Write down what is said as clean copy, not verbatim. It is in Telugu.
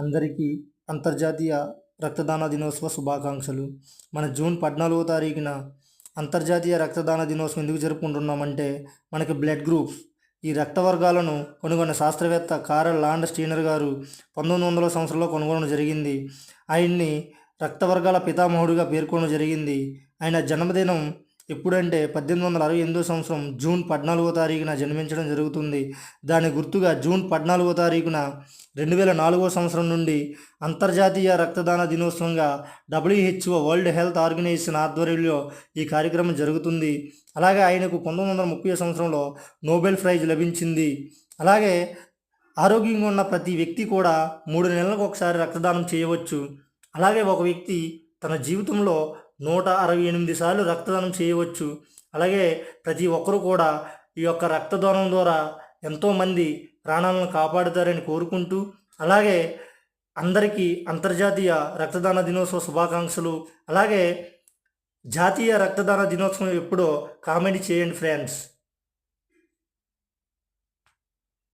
అందరికీ అంతర్జాతీయ రక్తదాన దినోత్సవ శుభాకాంక్షలు. మన జూన్ 14వ తారీఖున అంతర్జాతీయ రక్తదాన దినోత్సవం ఎందుకు జరుపుకుంటున్నామంటే, మనకి బ్లడ్ గ్రూప్ ఈ రక్త వర్గాలను కనుగొన్న శాస్త్రవేత్త కారల్ లాండ్ స్టీనర్ గారు 1900 సంవత్సరంలో కనుగొనడం జరిగింది. ఆయన్ని రక్త వర్గాల పితామహుడిగా పేర్కొనడం జరిగింది. ఆయన జన్మదినం ఎప్పుడంటే 1868 సంవత్సరం జూన్ 14వ తారీఖున జన్మించడం జరుగుతుంది. దాని గుర్తుగా జూన్ 14వ తారీఖున 2004 సంవత్సరం నుండి అంతర్జాతీయ రక్తదాన దినోత్సవంగా WHO వరల్డ్ హెల్త్ ఆర్గనైజేషన్ ఆధ్వర్యంలో ఈ కార్యక్రమం జరుగుతుంది. అలాగే ఆయనకు 1930 సంవత్సరంలో నోబెల్ ప్రైజ్ లభించింది. అలాగే ఆరోగ్యంగా ఉన్న ప్రతి వ్యక్తి కూడా 3 నెలలకు ఒకసారి రక్తదానం చేయవచ్చు. అలాగే ఒక వ్యక్తి తన జీవితంలో 168 సార్లు రక్తదానం చేయవచ్చు. అలాగే ప్రతి ఒక్కరూ కూడా ఈ యొక్క రక్తదానం ద్వారా ఎంతోమంది ప్రాణాలను కాపాడుతారని కోరుకుంటూ, అలాగే అందరికీ అంతర్జాతీయ రక్తదాన దినోత్సవ శుభాకాంక్షలు. అలాగే జాతీయ రక్తదాన దినోత్సవం ఎప్పుడో కామెంట్ చేయండి ఫ్రెండ్స్.